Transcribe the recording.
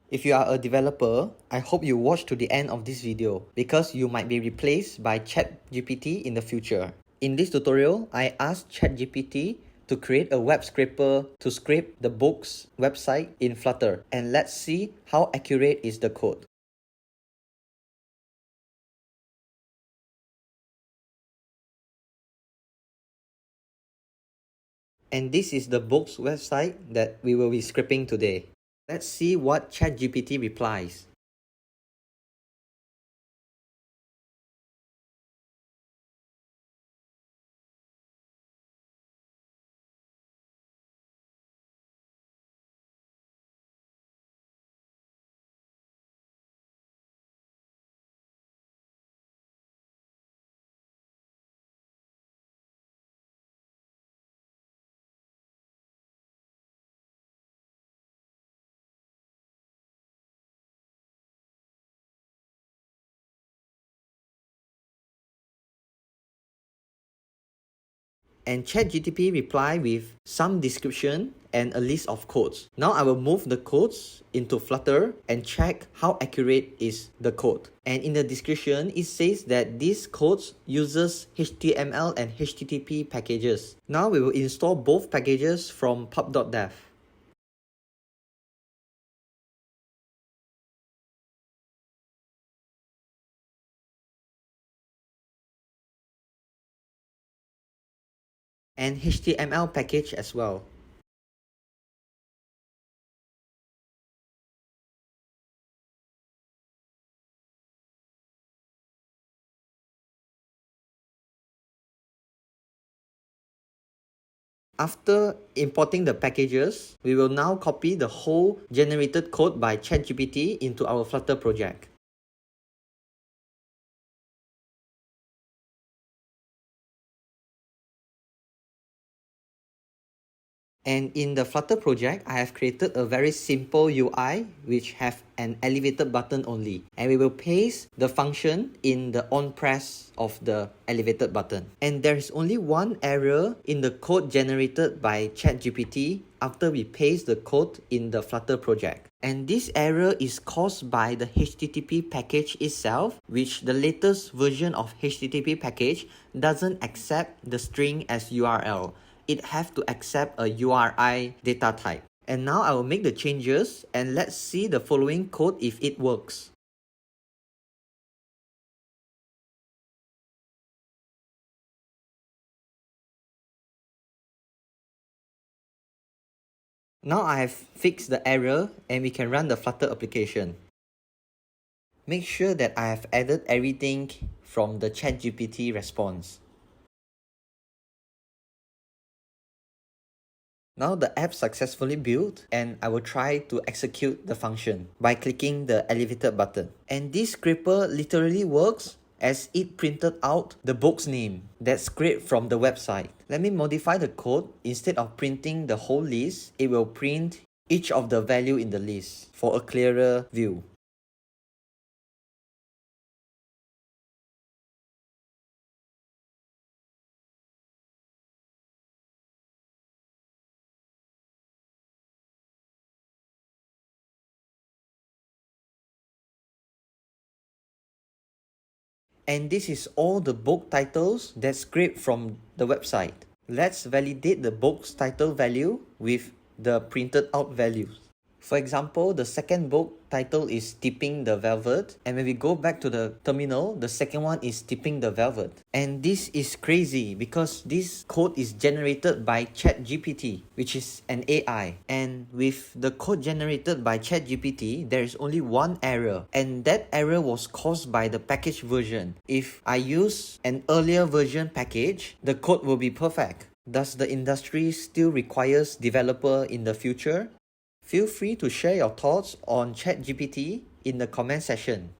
If you are a developer, I hope you watch to the end of this video because you might be replaced by ChatGPT in the future. In this tutorial, I asked ChatGPT to create a web scraper to scrape the book's website in Flutter, and let's see how accurate is the code. And this is the book's website that we will be scraping today. Let's see what ChatGPT replies. And ChatGPT reply with some description and a list of codes. Now I will move the codes into Flutter and check how accurate is the code. And in the description, it says that these codes uses HTML and HTTP packages. Now we will install both packages from pub.dev. And HTML package as well. After importing the packages, we will now copy the whole generated code by ChatGPT into our Flutter project. And in the Flutter project, I have created a very simple UI which have an elevated button only. And we will paste the function in the on press of the elevated button. And there is only one error in the code generated by ChatGPT after we paste the code in the Flutter project. And this error is caused by the HTTP package itself, which the latest version of HTTP package doesn't accept the string as URL. It have to accept a URI data type. And now I will make the changes and let's see the following code if it works. Now I have fixed the error and we can run the Flutter application. Make sure that I have added everything from the ChatGPT response. Now the app successfully built and I will try to execute the function by clicking the elevated button. And this scraper literally works as it printed out the book's name that's scraped from the website. Let me modify the code. Instead of printing the whole list, it will print each of the value in the list for a clearer view. And this is all the book titles that's scraped from the website. Let's validate the book's title value with the printed out values. For example, the second book title is Tipping the Velvet, and when we go back to the terminal, the second one is Tipping the Velvet. And this is crazy because this code is generated by ChatGPT, which is an AI. And with the code generated by ChatGPT, there is only one error, and that error was caused by the package version. If I use an earlier version package, the code will be perfect. Does the industry still requires developer in the future? Feel free to share your thoughts on ChatGPT in the comment section.